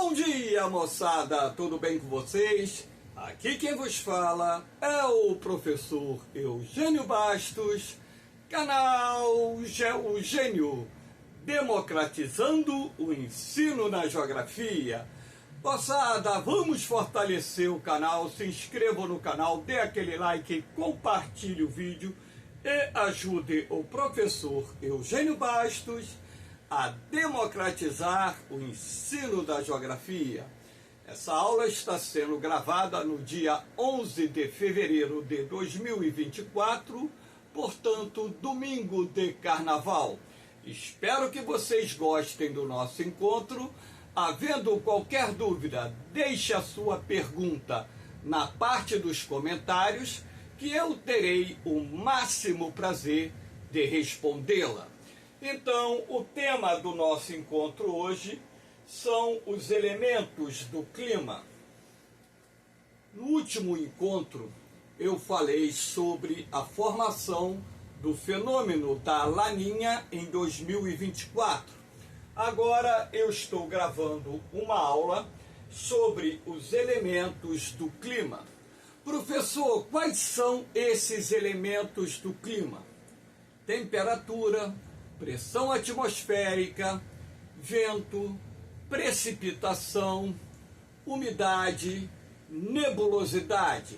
Bom dia, moçada, tudo bem com vocês? Aqui quem vos fala é o professor Eugênio Bastos, canal Eugênio, democratizando o ensino na geografia. Moçada, vamos fortalecer o canal, se inscrevam no canal, dê aquele like, compartilhe o vídeo e ajude o professor Eugênio Bastos a democratizar o ensino da geografia. Essa aula está sendo gravada no dia 11 de fevereiro de 2024, portanto, domingo de carnaval. Espero que vocês gostem do nosso encontro. Havendo qualquer dúvida, deixe a sua pergunta na parte dos comentários, que eu terei o máximo prazer de respondê-la. Então, o tema do nosso encontro hoje são os elementos do clima. No último encontro, eu falei sobre a formação do fenômeno da Laninha em 2024. Agora eu estou gravando uma aula sobre os elementos do clima. Professor, quais são esses elementos do clima? Temperatura, pressão atmosférica, vento, precipitação, umidade, nebulosidade.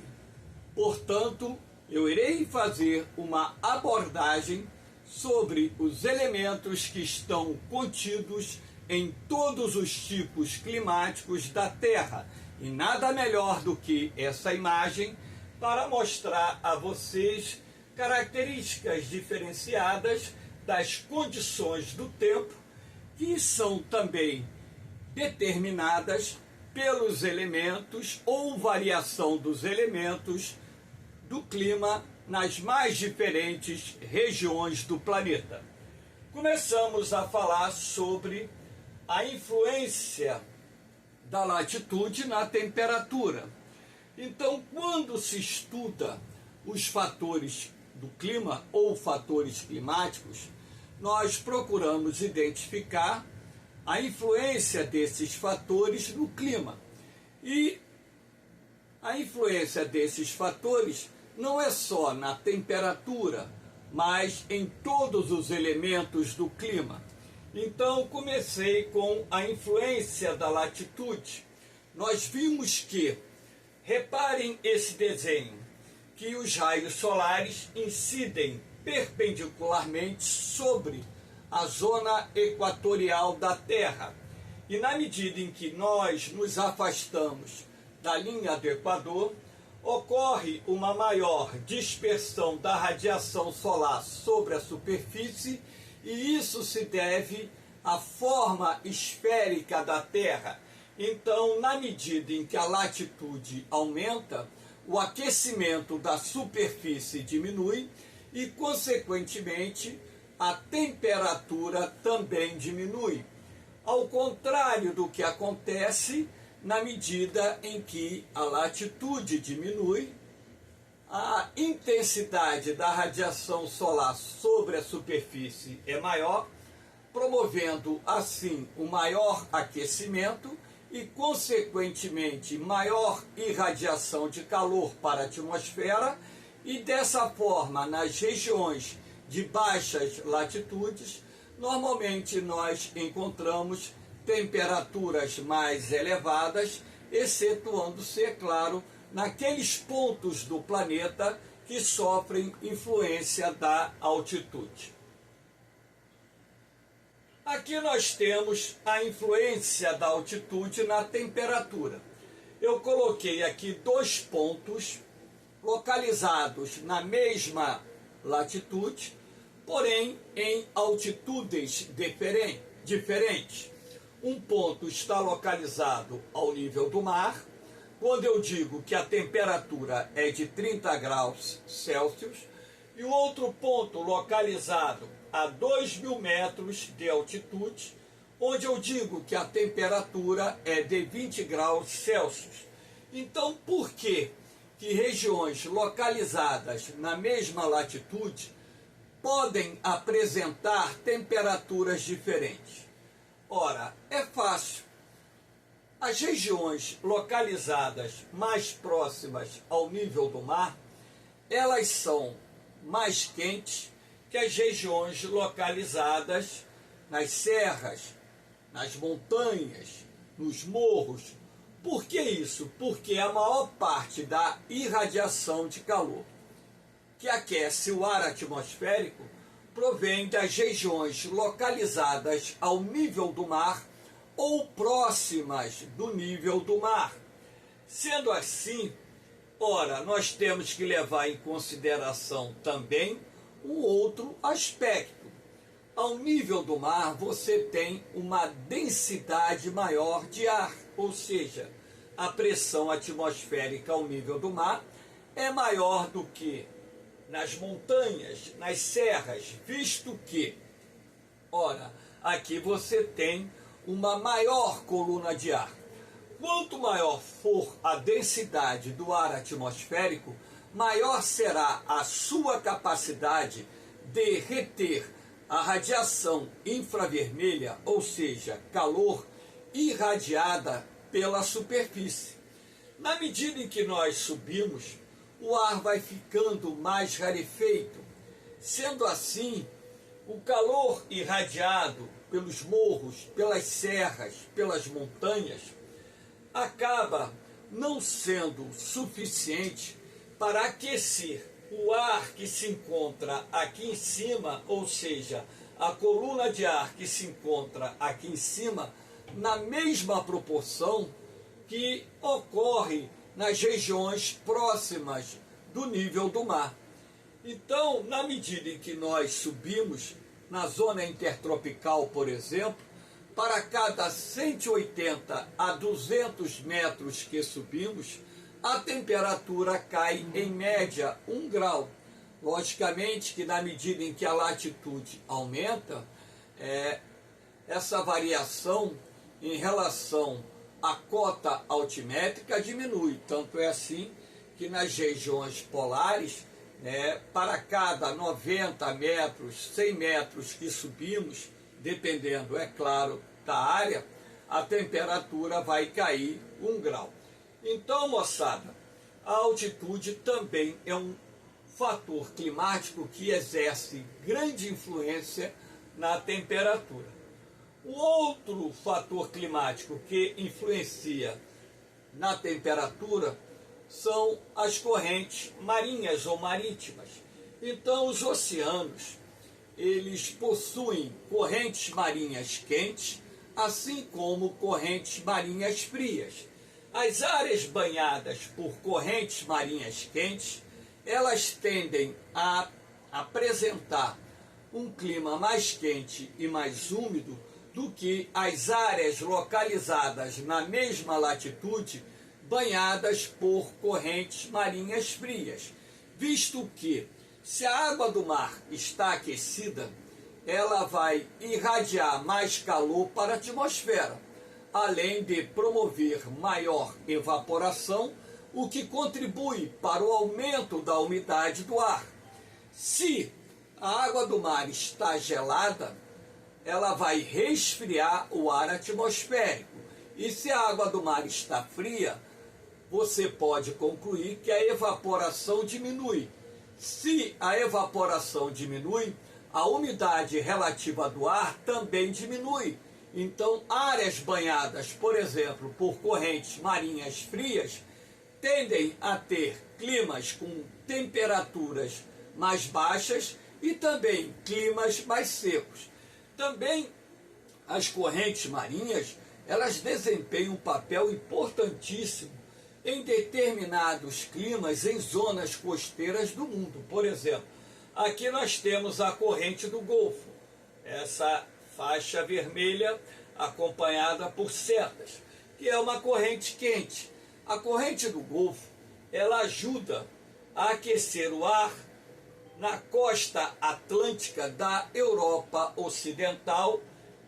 Portanto, eu irei fazer uma abordagem sobre os elementos que estão contidos em todos os tipos climáticos da Terra. E nada melhor do que essa imagem para mostrar a vocês características diferenciadas das condições do tempo, que são também determinadas pelos elementos ou variação dos elementos do clima nas mais diferentes regiões do planeta. Começamos a falar sobre a influência da latitude na temperatura. Então, quando se estuda os fatores do clima ou fatores climáticos, nós procuramos identificar a influência desses fatores no clima. E a influência desses fatores não é só na temperatura, mas em todos os elementos do clima. Então, comecei com a influência da latitude. Nós vimos que, reparem esse desenho, que os raios solares incidem perpendicularmente sobre a zona equatorial da Terra. E na medida em que nós nos afastamos da linha do Equador, ocorre uma maior dispersão da radiação solar sobre a superfície, e isso se deve à forma esférica da Terra. Então, na medida em que a latitude aumenta, o aquecimento da superfície diminui e, consequentemente, a temperatura também diminui. Ao contrário do que acontece na medida em que a latitude diminui, a intensidade da radiação solar sobre a superfície é maior, promovendo assim um maior aquecimento e, consequentemente, maior irradiação de calor para a atmosfera, e dessa forma, nas regiões de baixas latitudes, normalmente nós encontramos temperaturas mais elevadas, excetuando-se, é claro, naqueles pontos do planeta que sofrem influência da altitude. Aqui nós temos a influência da altitude na temperatura. Eu coloquei aqui dois pontos localizados na mesma latitude, porém em altitudes diferentes. Um ponto está localizado ao nível do mar, quando eu digo que a temperatura é de 30 graus Celsius, e o outro ponto localizado a 2.000 metros de altitude, onde eu digo que a temperatura é de 20 graus Celsius. Então, por que regiões localizadas na mesma latitude podem apresentar temperaturas diferentes? Ora, é fácil. As regiões localizadas mais próximas ao nível do mar, elas são mais quentes que as regiões localizadas nas serras, nas montanhas, nos morros. Por que isso? Porque a maior parte da irradiação de calor que aquece o ar atmosférico provém das regiões localizadas ao nível do mar ou próximas do nível do mar. Sendo assim, ora, nós temos que levar em consideração também um outro aspecto. Ao nível do mar, você tem uma densidade maior de ar, ou seja, a pressão atmosférica ao nível do mar é maior do que nas montanhas, nas serras, visto que, ora, aqui você tem uma maior coluna de ar. Quanto maior for a densidade do ar atmosférico, maior será a sua capacidade de reter a radiação infravermelha, ou seja, calor irradiada pela superfície. Na medida em que nós subimos, o ar vai ficando mais rarefeito. Sendo assim, o calor irradiado pelos morros, pelas serras, pelas montanhas, acaba não sendo suficiente para aquecer o ar que se encontra aqui em cima, ou seja, a coluna de ar que se encontra aqui em cima, na mesma proporção que ocorre nas regiões próximas do nível do mar. Então, na medida em que nós subimos, na zona intertropical, por exemplo, para cada 180 a 200 metros que subimos, a temperatura cai em média 1 grau. Logicamente que na medida em que a latitude aumenta, essa variação em relação à cota altimétrica diminui. Tanto é assim que nas regiões polares, para cada 90 metros, 100 metros que subimos, dependendo, é claro, da área, a temperatura vai cair 1 grau. Então, moçada, a altitude também é um fator climático que exerce grande influência na temperatura. O outro fator climático que influencia na temperatura são as correntes marinhas ou marítimas. Então, os oceanos, eles possuem correntes marinhas quentes, assim como correntes marinhas frias. As áreas banhadas por correntes marinhas quentes, elas tendem a apresentar um clima mais quente e mais úmido do que as áreas localizadas na mesma latitude, banhadas por correntes marinhas frias, visto que, se a água do mar está aquecida, ela vai irradiar mais calor para a atmosfera, além de promover maior evaporação, o que contribui para o aumento da umidade do ar. Se a água do mar está gelada, ela vai resfriar o ar atmosférico. E se a água do mar está fria, você pode concluir que a evaporação diminui. Se a evaporação diminui, a umidade relativa do ar também diminui. Então, áreas banhadas, por exemplo, por correntes marinhas frias, tendem a ter climas com temperaturas mais baixas e também climas mais secos. Também as correntes marinhas, elas desempenham um papel importantíssimo em determinados climas em zonas costeiras do mundo. Por exemplo, aqui nós temos a corrente do Golfo, essa faixa vermelha acompanhada por setas, que é uma corrente quente. A corrente do Golfo, ela ajuda a aquecer o ar na costa atlântica da Europa Ocidental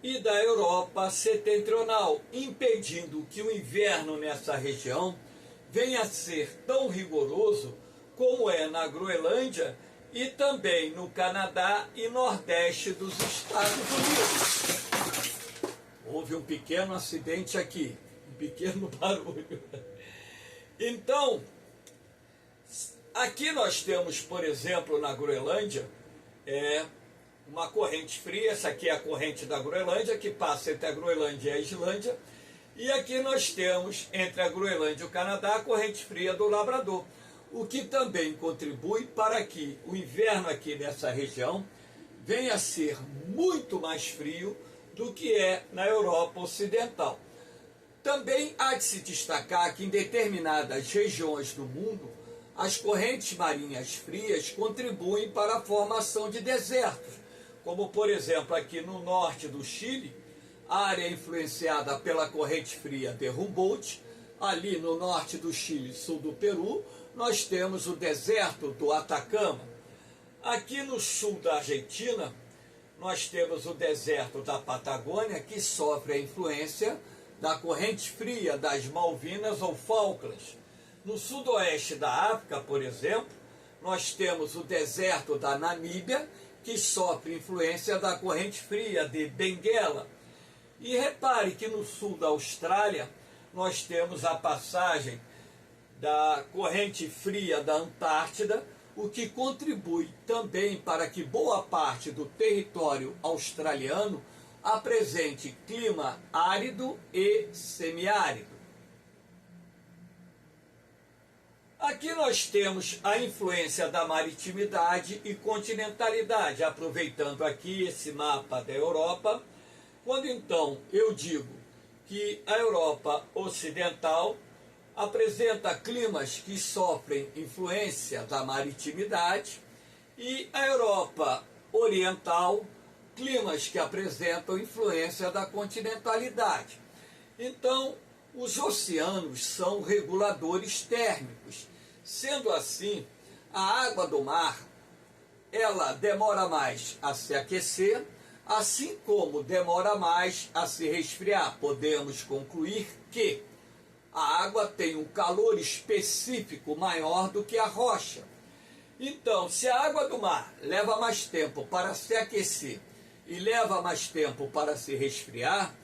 e da Europa Setentrional, impedindo que o inverno nessa região venha a ser tão rigoroso como é na Groenlândia e também no Canadá e Nordeste dos Estados Unidos. Houve um pequeno acidente aqui, pequeno barulho. Então, aqui nós temos, por exemplo, na Groenlândia, uma corrente fria. Essa aqui é a corrente da Groenlândia, que passa entre a Groenlândia e a Islândia. E aqui nós temos, entre a Groenlândia e o Canadá, a corrente fria do Labrador, o que também contribui para que o inverno aqui nessa região venha a ser muito mais frio do que é na Europa Ocidental. Também há de se destacar que em determinadas regiões do mundo, as correntes marinhas frias contribuem para a formação de desertos, como por exemplo aqui no norte do Chile, a área influenciada pela corrente fria de Humboldt. Ali no norte do Chile, sul do Peru, nós temos o deserto do Atacama. Aqui no sul da Argentina, nós temos o deserto da Patagônia, que sofre a influência da corrente fria das Malvinas ou Falklands. No sudoeste da África, por exemplo, nós temos o deserto da Namíbia, que sofre influência da corrente fria de Benguela. E repare que no sul da Austrália, nós temos a passagem da corrente fria da Antártida, o que contribui também para que boa parte do território australiano apresente clima árido e semiárido. Aqui nós temos a influência da maritimidade e continentalidade, aproveitando aqui esse mapa da Europa, quando então eu digo que a Europa Ocidental apresenta climas que sofrem influência da maritimidade e a Europa Oriental, climas que apresentam influência da continentalidade. Então, os oceanos são reguladores térmicos. Sendo assim, a água do mar, ela demora mais a se aquecer, assim como demora mais a se resfriar. Podemos concluir que a água tem um calor específico maior do que a rocha. Então, se a água do mar leva mais tempo para se aquecer e leva mais tempo para se resfriar,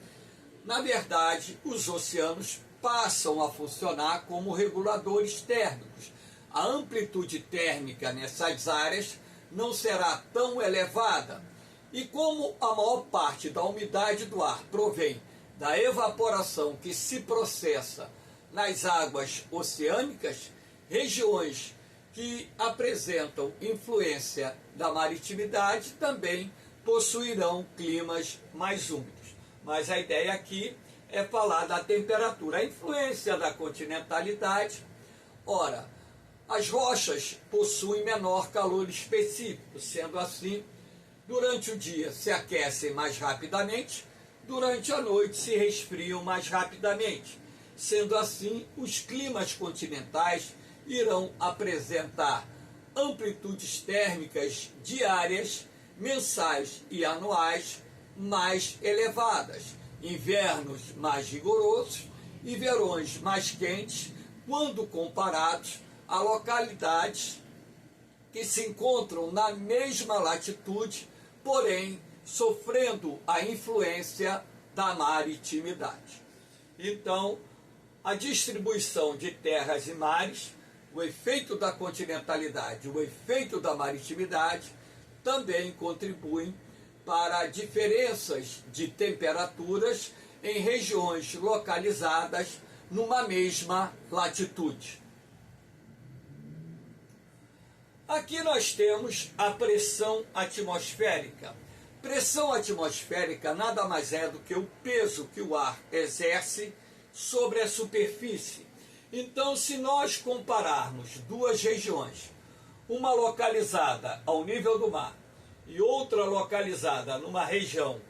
na verdade, os oceanos passam a funcionar como reguladores térmicos. A amplitude térmica nessas áreas não será tão elevada. E como a maior parte da umidade do ar provém da evaporação que se processa nas águas oceânicas, regiões que apresentam influência da maritimidade também possuirão climas mais úmidos. Mas a ideia aqui é falar da temperatura, a influência da continentalidade. Ora, as rochas possuem menor calor específico, sendo assim, durante o dia se aquecem mais rapidamente, durante a noite se resfriam mais rapidamente. Sendo assim, os climas continentais irão apresentar amplitudes térmicas diárias, mensais e anuais mais elevadas, invernos mais rigorosos e verões mais quentes, quando comparados a localidades que se encontram na mesma latitude, porém sofrendo a influência da maritimidade. Então, a distribuição de terras e mares, o efeito da continentalidade, o efeito da maritimidade, também contribuem para diferenças de temperaturas em regiões localizadas numa mesma latitude. Aqui nós temos a pressão atmosférica. Pressão atmosférica nada mais é do que o peso que o ar exerce sobre a superfície. Então, se nós compararmos duas regiões, uma localizada ao nível do mar e outra localizada numa região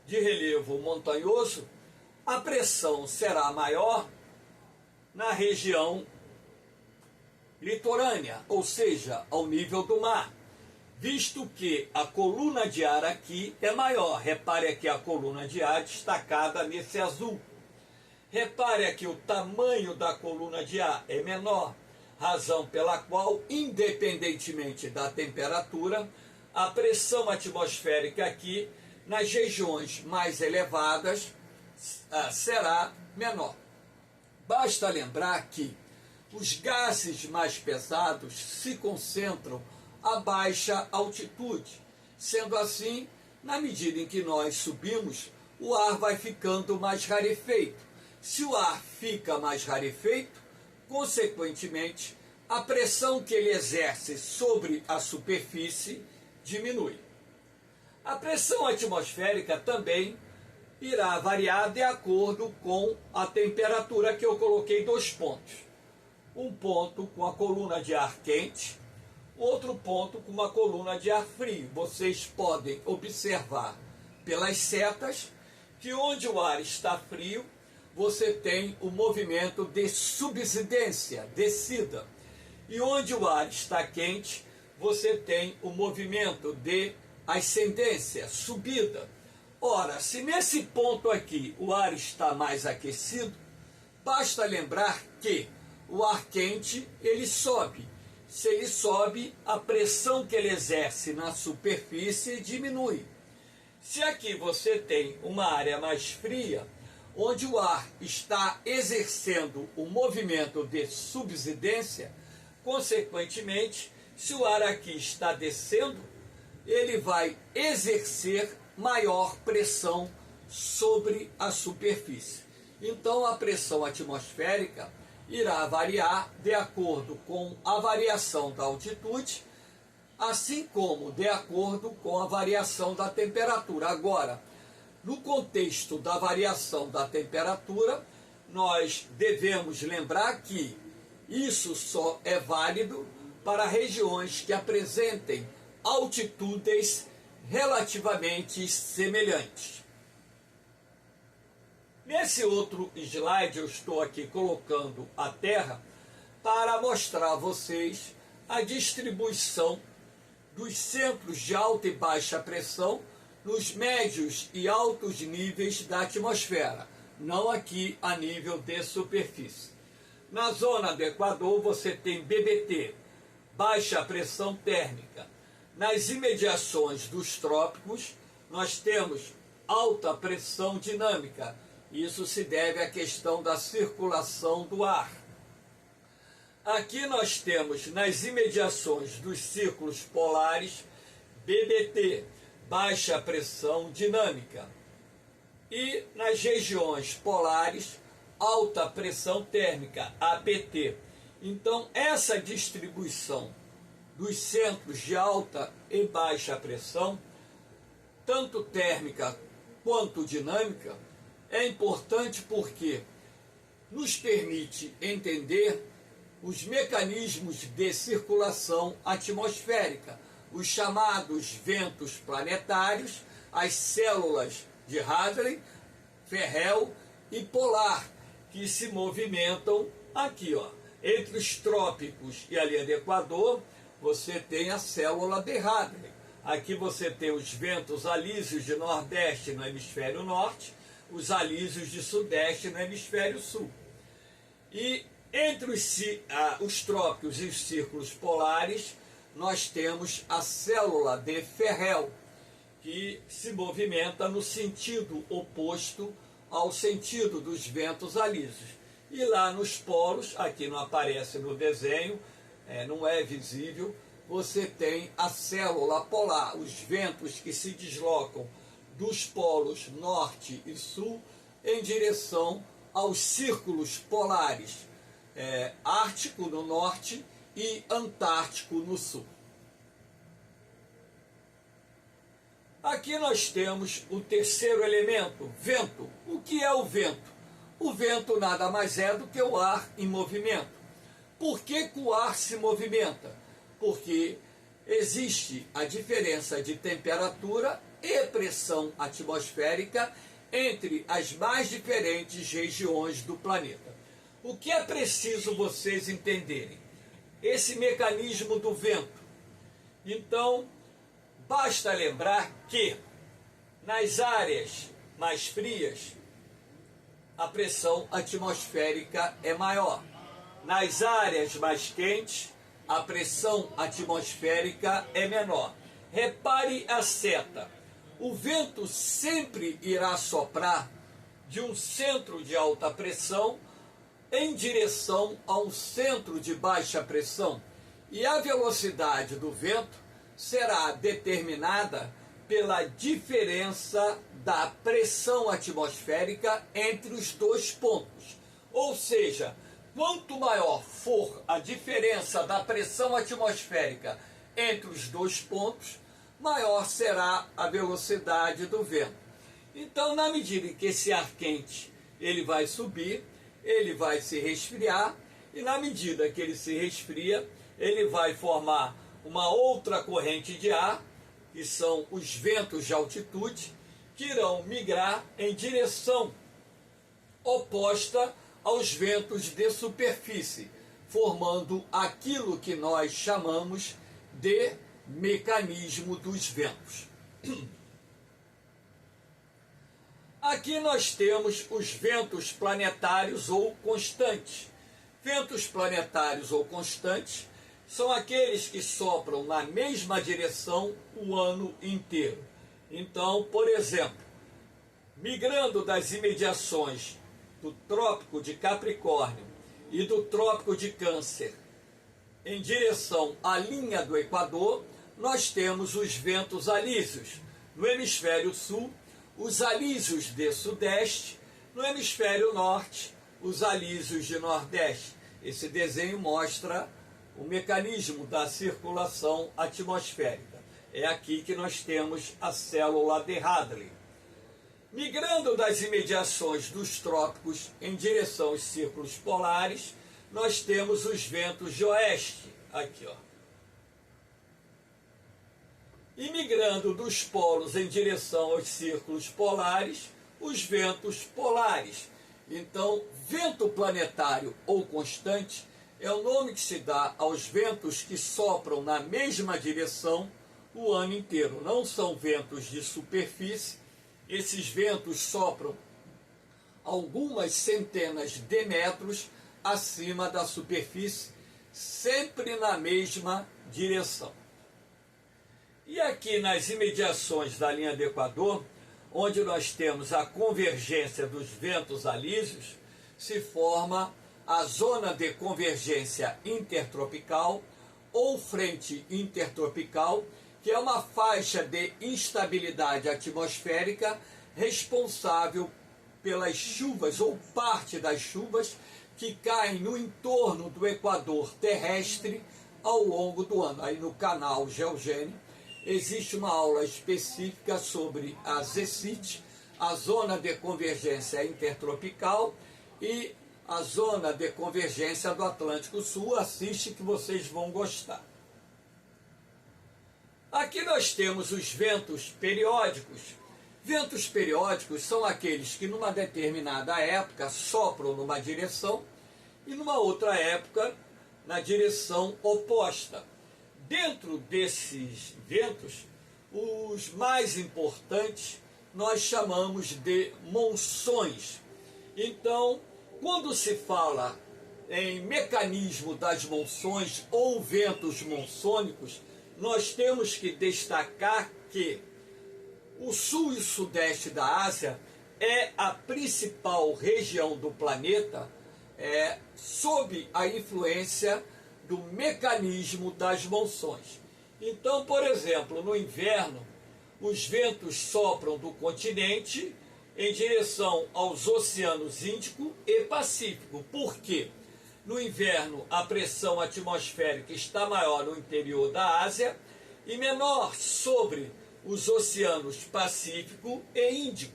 de relevo montanhoso, a pressão será maior na região litorânea, ou seja, ao nível do mar, visto que a coluna de ar aqui é maior. Repare aqui a coluna de ar destacada nesse azul. Repare aqui o tamanho da coluna de ar é menor, razão pela qual, independentemente da temperatura, a pressão atmosférica aqui, nas regiões mais elevadas, será menor. Basta lembrar que os gases mais pesados se concentram a baixa altitude. Sendo assim, na medida em que nós subimos, o ar vai ficando mais rarefeito. Se o ar fica mais rarefeito, consequentemente, a pressão que ele exerce sobre a superfície diminui. A pressão atmosférica também irá variar de acordo com a temperatura, que eu coloquei 2 pontos. Um ponto com a coluna de ar quente, outro ponto com uma coluna de ar frio. Vocês podem observar pelas setas que onde o ar está frio, você tem o movimento de subsidência, descida. E onde o ar está quente, você tem o movimento de ascendência, subida. Ora, se nesse ponto aqui o ar está mais aquecido, basta lembrar que o ar quente, ele sobe. Se ele sobe, a pressão que ele exerce na superfície diminui. Se aqui você tem uma área mais fria, onde o ar está exercendo o movimento de subsidência, consequentemente, se o ar aqui está descendo, ele vai exercer maior pressão sobre a superfície. Então, a pressão atmosférica irá variar de acordo com a variação da altitude, assim como de acordo com a variação da temperatura. Agora, no contexto da variação da temperatura, nós devemos lembrar que isso só é válido para regiões que apresentem altitudes relativamente semelhantes. Nesse outro slide eu estou aqui colocando a Terra para mostrar a vocês a distribuição dos centros de alta e baixa pressão nos médios e altos níveis da atmosfera, não aqui a nível de superfície. Na zona do Equador você tem BBT, baixa pressão térmica. Nas imediações dos trópicos, nós temos alta pressão dinâmica. Isso se deve à questão da circulação do ar. Aqui nós temos, nas imediações dos círculos polares, BBT, baixa pressão dinâmica. E nas regiões polares, alta pressão térmica, APT. Então, essa distribuição dos centros de alta e baixa pressão, tanto térmica quanto dinâmica, é importante porque nos permite entender os mecanismos de circulação atmosférica, os chamados ventos planetários, as células de Hadley, Ferrel e polar, que se movimentam aqui, ó, entre os trópicos e a linha do Equador. Você tem a célula de Hadley. Aqui você tem os ventos alísios de Nordeste no hemisfério Norte, os alísios de Sudeste no hemisfério Sul. E entre os trópicos e os círculos polares, nós temos a célula de Ferrel, que se movimenta no sentido oposto ao sentido dos ventos alísios. E lá nos polos, aqui não aparece no desenho, não é visível, você tem a célula polar, os ventos que se deslocam dos polos norte e sul em direção aos círculos polares, Ártico no norte e Antártico no sul. Aqui nós temos o terceiro elemento, vento. O que é o vento? O vento nada mais é do que o ar em movimento. Por que o ar se movimenta? Porque existe a diferença de temperatura e pressão atmosférica entre as mais diferentes regiões do planeta. O que é preciso vocês entenderem? Esse mecanismo do vento. Então, basta lembrar que nas áreas mais frias, a pressão atmosférica é maior. Nas áreas mais quentes, a pressão atmosférica é menor. Repare a seta. O vento sempre irá soprar de um centro de alta pressão em direção a um centro de baixa pressão, e a velocidade do vento será determinada pela diferença da pressão atmosférica entre os dois pontos. Ou seja, quanto maior for a diferença da pressão atmosférica entre os dois pontos, maior será a velocidade do vento. Então, na medida em que esse ar quente ele vai subir, ele vai se resfriar, e na medida que ele se resfria, ele vai formar uma outra corrente de ar, que são os ventos de altitude, que irão migrar em direção oposta aos ventos de superfície, formando aquilo que nós chamamos de mecanismo dos ventos. Aqui nós temos os ventos planetários ou constantes. Ventos planetários ou constantes são aqueles que sopram na mesma direção o ano inteiro. Então, por exemplo, migrando das imediações do Trópico de Capricórnio e do Trópico de Câncer em direção à linha do Equador, nós temos os ventos alísios. No hemisfério sul, os alísios de sudeste; no hemisfério norte, os alísios de nordeste. Esse desenho mostra o mecanismo da circulação atmosférica. É aqui que nós temos a célula de Hadley. Migrando das imediações dos trópicos em direção aos círculos polares, nós temos os ventos de oeste, aqui, ó. E migrando dos polos em direção aos círculos polares, os ventos polares. Então, vento planetário ou constante é o nome que se dá aos ventos que sopram na mesma direção o ano inteiro. Não são ventos de superfície. Esses ventos sopram algumas centenas de metros acima da superfície, sempre na mesma direção. E aqui nas imediações da linha do Equador, onde nós temos a convergência dos ventos alísios, se forma a zona de convergência intertropical ou frente intertropical, que é uma faixa de instabilidade atmosférica responsável pelas chuvas ou parte das chuvas que caem no entorno do Equador terrestre ao longo do ano. Aí no canal Geogênio existe uma aula específica sobre a ZECIT, a zona de convergência intertropical, e a zona de convergência do Atlântico Sul. Assiste que vocês vão gostar. Aqui nós temos os ventos periódicos. Ventos periódicos são aqueles que numa determinada época sopram numa direção e numa outra época na direção oposta. Dentro desses ventos, os mais importantes nós chamamos de monções. Então, quando se fala em mecanismo das monções ou ventos monçônicos, nós temos que destacar que o sul e o sudeste da Ásia é a principal região do planeta sob a influência do mecanismo das monções. Então, por exemplo, no inverno, os ventos sopram do continente em direção aos oceanos Índico e Pacífico. Por quê? No inverno, a pressão atmosférica está maior no interior da Ásia e menor sobre os oceanos Pacífico e Índico.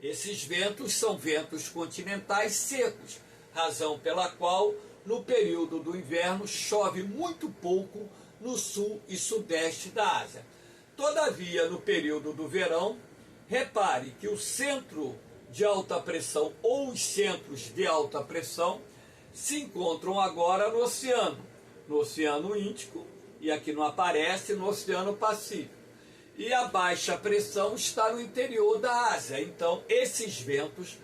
Esses ventos são ventos continentais secos, razão pela qual no período do inverno chove muito pouco no sul e sudeste da Ásia. Todavia, no período do verão, repare que o centro de alta pressão ou os centros de alta pressão se encontram agora no Oceano Índico, e aqui não aparece, no Oceano Pacífico. E a baixa pressão está no interior da Ásia. Então, esses ventos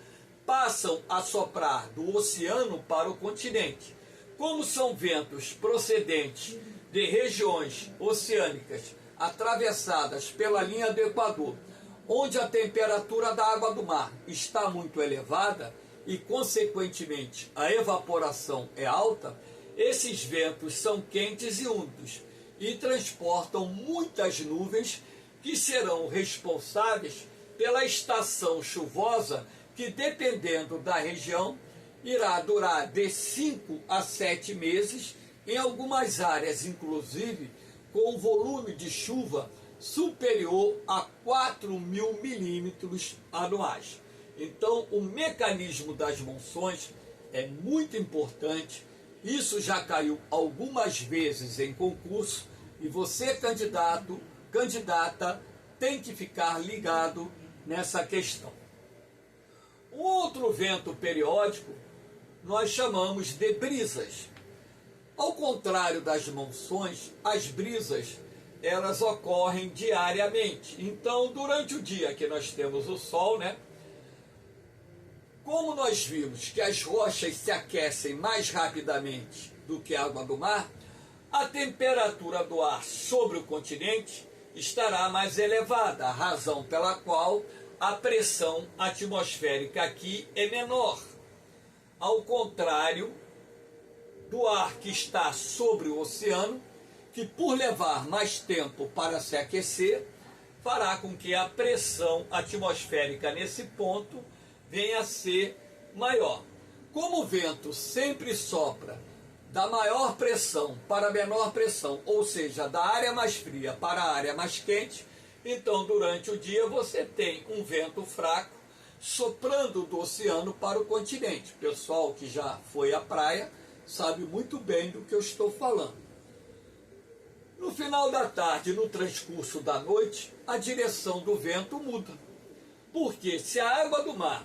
passam a soprar do oceano para o continente. Como são ventos procedentes de regiões oceânicas atravessadas pela linha do Equador, onde a temperatura da água do mar está muito elevada, e, consequentemente, a evaporação é alta, esses ventos são quentes e úmidos e transportam muitas nuvens que serão responsáveis pela estação chuvosa que, dependendo da região, irá durar de 5 a 7 meses, em algumas áreas, inclusive, com um volume de chuva superior a 4.000 milímetros anuais. Então, o mecanismo das monções é muito importante. Isso já caiu algumas vezes em concurso e você, candidato, candidata, tem que ficar ligado nessa questão. Um outro vento periódico nós chamamos de brisas. Ao contrário das monções, as brisas elas ocorrem diariamente. Então, durante o dia que nós temos o sol, como nós vimos que as rochas se aquecem mais rapidamente do que a água do mar, a temperatura do ar sobre o continente estará mais elevada, a razão pela qual a pressão atmosférica aqui é menor. Ao contrário do ar que está sobre o oceano, que por levar mais tempo para se aquecer, fará com que a pressão atmosférica nesse ponto venha a ser maior. Como o vento sempre sopra da maior pressão para a menor pressão, ou seja, da área mais fria para a área mais quente, então durante o dia você tem um vento fraco soprando do oceano para o continente. O pessoal que já foi à praia sabe muito bem do que eu estou falando. No final da tarde, no transcurso da noite, a direção do vento muda. Porque se a água do mar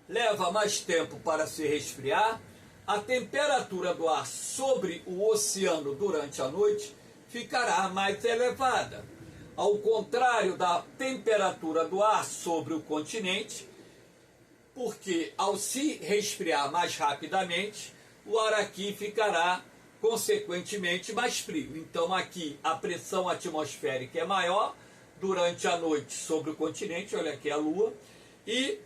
leva mais tempo para se resfriar, a temperatura do ar sobre o oceano durante a noite ficará mais elevada. Ao contrário da temperatura do ar sobre o continente, porque ao se resfriar mais rapidamente, o ar aqui ficará consequentemente mais frio. Então aqui a pressão atmosférica é maior durante a noite sobre o continente, olha aqui a Lua, e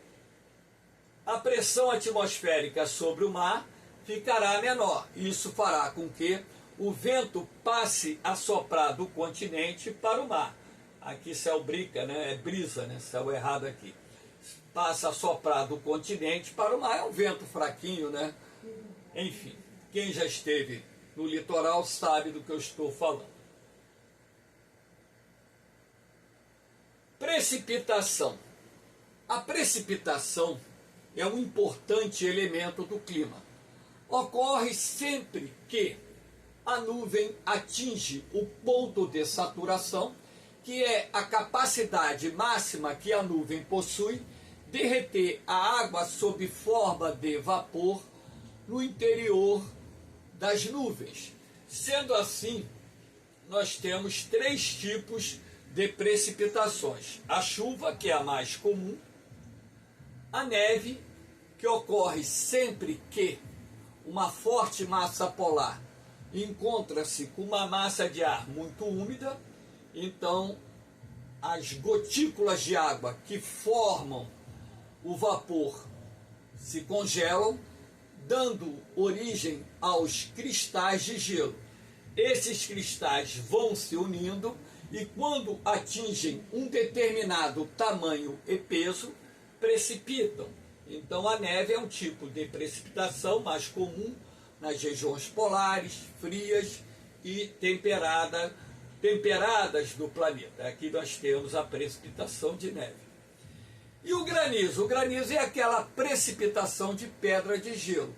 a pressão atmosférica sobre o mar ficará menor. Isso fará com que o vento passe a soprar do continente para o mar. Aqui céu brica, é brisa, céu errado aqui. Passa a soprar do continente para o mar, é um vento fraquinho, Enfim, quem já esteve no litoral sabe do que eu estou falando. Precipitação. A precipitação é um importante elemento do clima. Ocorre sempre que a nuvem atinge o ponto de saturação, que é a capacidade máxima que a nuvem possui de reter a água sob forma de vapor no interior das nuvens. Sendo assim, nós temos 3 tipos de precipitações. A chuva, que é a mais comum, a neve, que ocorre sempre que uma forte massa polar encontra-se com uma massa de ar muito úmida, então as gotículas de água que formam o vapor se congelam, dando origem aos cristais de gelo. Esses cristais vão se unindo e quando atingem um determinado tamanho e peso, precipitam. Então a neve é um tipo de precipitação mais comum nas regiões polares, frias e temperadas do planeta. Aqui nós temos a precipitação de neve. E o granizo? O granizo é aquela precipitação de pedra de gelo.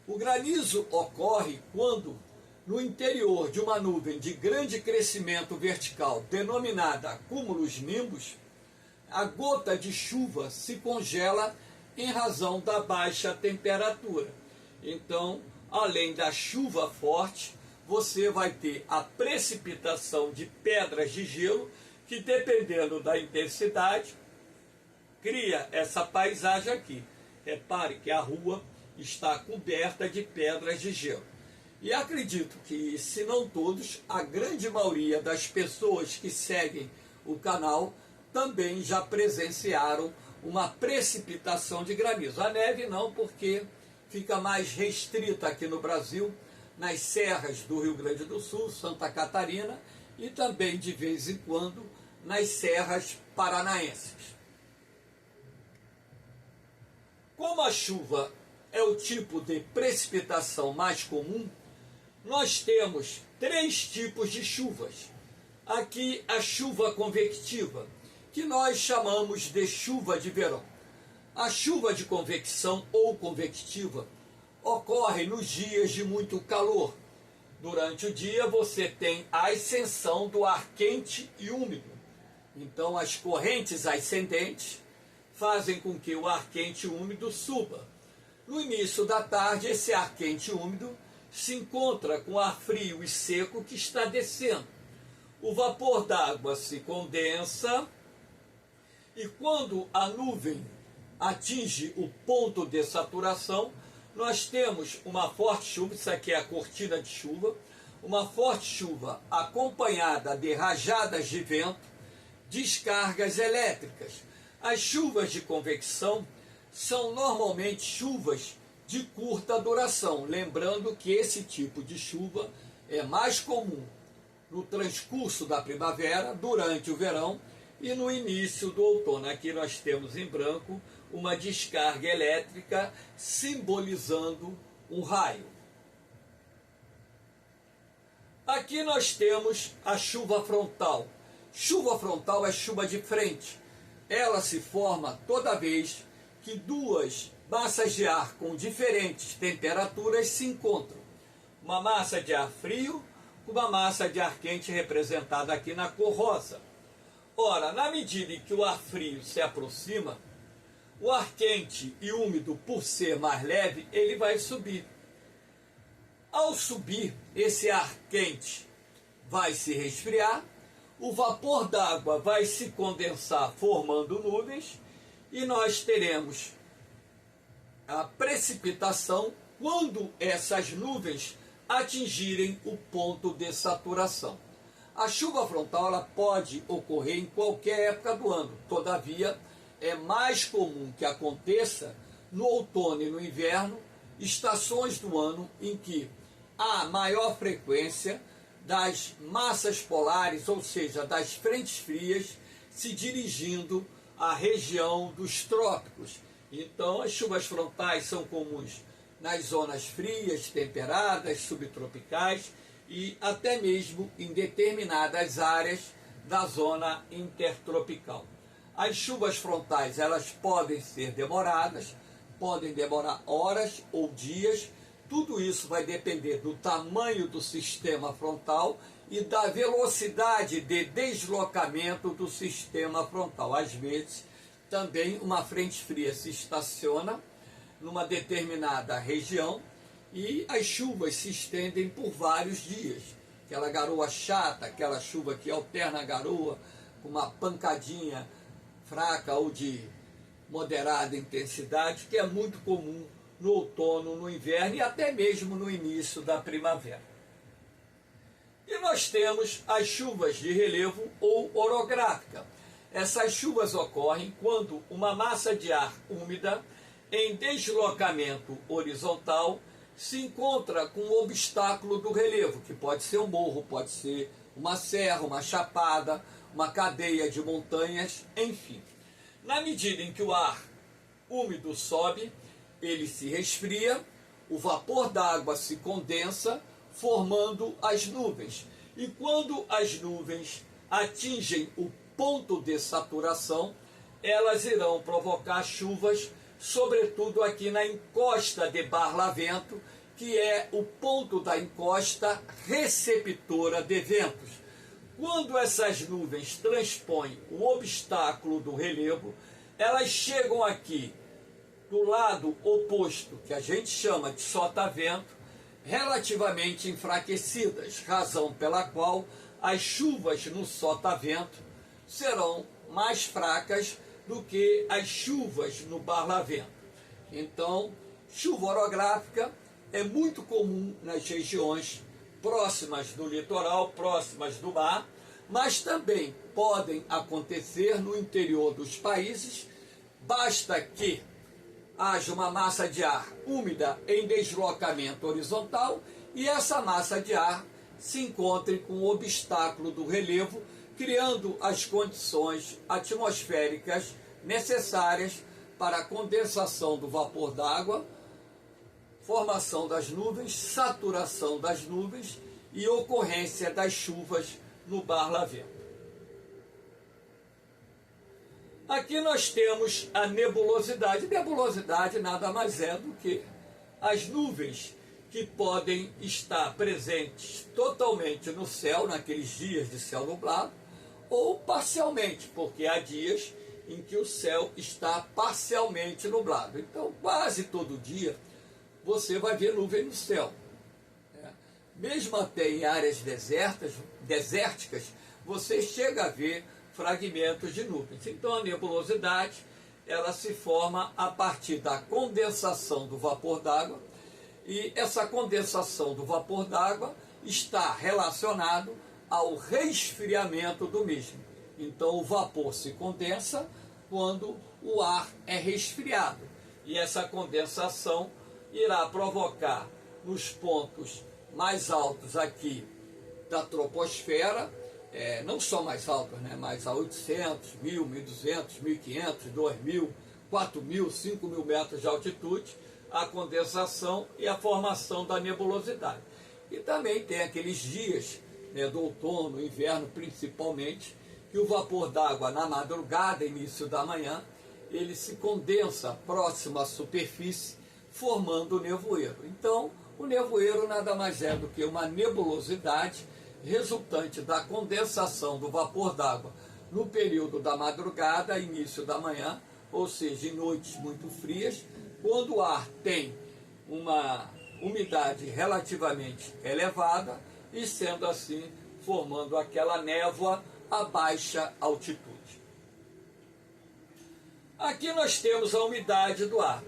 O granizo ocorre quando, no interior de uma nuvem de grande crescimento vertical, denominada cumulus-nimbus, a gota de chuva se congela em razão da baixa temperatura. Então, além da chuva forte, você vai ter a precipitação de pedras de gelo, que dependendo da intensidade, cria essa paisagem aqui. Repare que a rua está coberta de pedras de gelo. E acredito que, se não todos, a grande maioria das pessoas que seguem o canal também já presenciaram uma precipitação de granizo. A neve não, porque fica mais restrita aqui no Brasil, nas serras do Rio Grande do Sul, Santa Catarina, e também, de vez em quando, nas serras paranaenses. Como a chuva é o tipo de precipitação mais comum, nós temos 3 tipos de chuvas. Aqui a chuva convectiva, que nós chamamos de chuva de verão. A chuva de convecção ou convectiva ocorre nos dias de muito calor. Durante o dia você tem a ascensão do ar quente e úmido. Então as correntes ascendentes fazem com que o ar quente e úmido suba. No início da tarde, esse ar quente e úmido se encontra com o ar frio e seco que está descendo. O vapor d'água se condensa e quando a nuvem atinge o ponto de saturação, nós temos uma forte chuva, isso aqui é a cortina de chuva, uma forte chuva acompanhada de rajadas de vento, descargas elétricas. As chuvas de convecção são normalmente chuvas de curta duração, lembrando que esse tipo de chuva é mais comum no transcurso da primavera, durante o verão e no início do outono. Aqui nós temos em branco uma descarga elétrica simbolizando um raio. Aqui nós temos a chuva frontal. Chuva frontal é chuva de frente. Ela se forma toda vez que 2 massas de ar com diferentes temperaturas se encontram. Uma massa de ar frio com uma massa de ar quente representada aqui na cor rosa. Ora, na medida em que o ar frio se aproxima, o ar quente e úmido, por ser mais leve, ele vai subir. Ao subir, esse ar quente vai se resfriar, o vapor d'água vai se condensar formando nuvens e nós teremos a precipitação quando essas nuvens atingirem o ponto de saturação. A chuva frontal ela pode ocorrer em qualquer época do ano, todavia é mais comum que aconteça no outono e no inverno, estações do ano em que há maior frequência das massas polares, ou seja, das frentes frias, se dirigindo à região dos trópicos. Então, as chuvas frontais são comuns nas zonas frias, temperadas, subtropicais e até mesmo em determinadas áreas da zona intertropical. As chuvas frontais, elas podem ser demoradas, podem demorar horas ou dias. Tudo isso vai depender do tamanho do sistema frontal e da velocidade de deslocamento do sistema frontal. Às vezes, também uma frente fria se estaciona numa determinada região e as chuvas se estendem por vários dias. Aquela garoa chata, aquela chuva que alterna a garoa com uma pancadinha fraca ou de moderada intensidade, que é muito comum no outono, no inverno e até mesmo no início da primavera. E nós temos as chuvas de relevo ou orográfica. Essas chuvas ocorrem quando uma massa de ar úmida em deslocamento horizontal se encontra com um obstáculo do relevo, que pode ser um morro, pode ser uma serra, uma chapada, uma cadeia de montanhas, enfim. Na medida em que o ar úmido sobe, ele se resfria, o vapor d'água se condensa, formando as nuvens. E quando as nuvens atingem o ponto de saturação, elas irão provocar chuvas, sobretudo aqui na encosta de Barlavento, que é o ponto da encosta receptora de ventos. Quando essas nuvens transpõem o obstáculo do relevo, elas chegam aqui do lado oposto, que a gente chama de sotavento, relativamente enfraquecidas, razão pela qual as chuvas no sotavento serão mais fracas do que as chuvas no barlavento. Então, chuva orográfica é muito comum nas regiões próximas do litoral, próximas do mar, mas também podem acontecer no interior dos países, Basta que haja uma massa de ar úmida em deslocamento horizontal e essa massa de ar se encontre com o obstáculo do relevo, criando as condições atmosféricas necessárias para a condensação do vapor d'água, formação das nuvens, saturação das nuvens e ocorrência das chuvas no barlavento. Aqui nós temos a nebulosidade. Nebulosidade nada mais é do que as nuvens que podem estar presentes totalmente no céu, naqueles dias de céu nublado, ou parcialmente, porque há dias em que o céu está parcialmente nublado. Então, quase todo dia, você vai ver nuvem no céu. Mesmo até em áreas desérticas, você chega a ver fragmentos de nuvens. Então, a nebulosidade, ela se forma a partir da condensação do vapor d'água, e essa condensação do vapor d'água está relacionado ao resfriamento do mesmo. Então, o vapor se condensa quando o ar é resfriado. E essa condensação irá provocar nos pontos mais altos aqui da troposfera, não só mais altos, né, mas a 800, 1.000, 1.200, 1.500, 2.000, 4.000, 5.000 metros de altitude, a condensação e a formação da nebulosidade. E também tem aqueles dias, né, do outono, inverno principalmente, que o vapor d'água na madrugada, início da manhã, ele se condensa próximo à superfície, formando o nevoeiro. Então, o nevoeiro nada mais é do que uma nebulosidade resultante da condensação do vapor d'água no período da madrugada, início da manhã, ou seja, em noites muito frias, quando o ar tem uma umidade relativamente elevada e, sendo assim, formando aquela névoa a baixa altitude. Aqui nós temos a umidade do ar.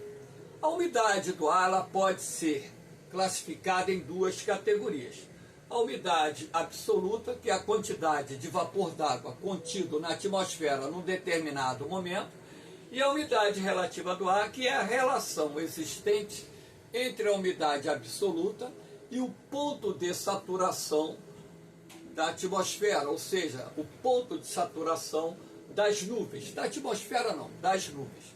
A umidade do ar ela pode ser classificada em duas categorias. A umidade absoluta, que é a quantidade de vapor d'água contido na atmosfera num determinado momento, e a umidade relativa do ar, que é a relação existente entre a umidade absoluta e o ponto de saturação da atmosfera, ou seja, o ponto de saturação das nuvens. Da atmosfera não, das nuvens.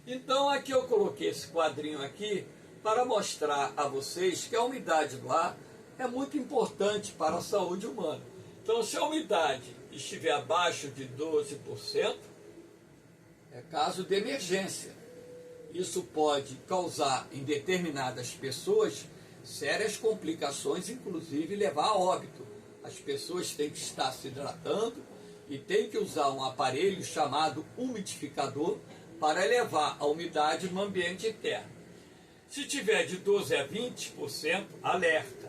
Então aqui eu coloquei esse quadrinho aqui para mostrar a vocês que a umidade do ar é muito importante para a saúde humana. Então, se a umidade estiver abaixo de 12%, é caso de emergência. Isso pode causar em determinadas pessoas sérias complicações, inclusive levar a óbito. As pessoas têm que estar se hidratando e têm que usar um aparelho chamado umidificador para elevar a umidade no ambiente interno. Se tiver de 12 a 20%, alerta.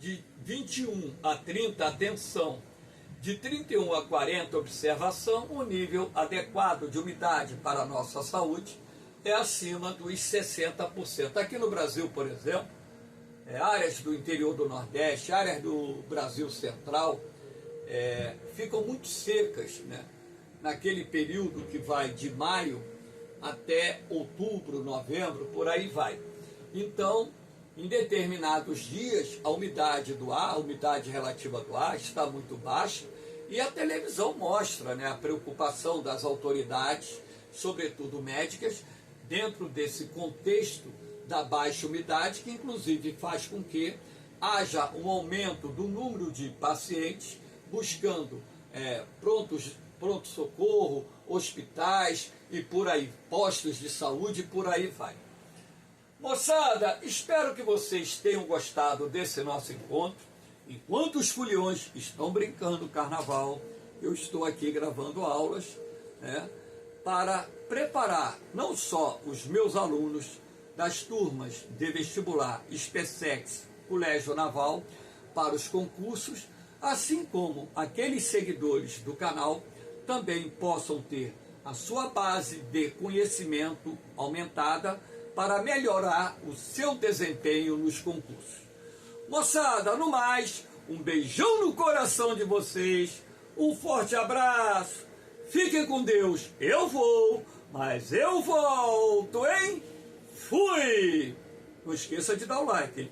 De 21 a 30, atenção. De 31 a 40, observação. O nível adequado de umidade para a nossa saúde é acima dos 60%. Aqui no Brasil, por exemplo, áreas do interior do Nordeste, áreas do Brasil Central, ficam muito secas, né? Naquele período que vai de maio até outubro, novembro, por aí vai. Então, em determinados dias, a umidade do ar, a umidade relativa do ar está muito baixa, e a televisão mostra, né, a preocupação das autoridades, sobretudo médicas, dentro desse contexto da baixa umidade, que inclusive faz com que haja um aumento do número de pacientes buscando pronto-socorro, hospitais e por aí, postos de saúde e por aí vai. Moçada, espero que vocês tenham gostado desse nosso encontro. Enquanto os foliões estão brincando carnaval, eu estou aqui gravando aulas, né, para preparar não só os meus alunos das turmas de vestibular SpaceX Colégio Naval para os concursos, assim como aqueles seguidores do canal também possam ter a sua base de conhecimento aumentada para melhorar o seu desempenho nos concursos. Moçada, no mais, um beijão no coração de vocês, um forte abraço, fiquem com Deus, eu vou, Mas eu volto, hein? Fui! Não esqueça de dar o like, hein?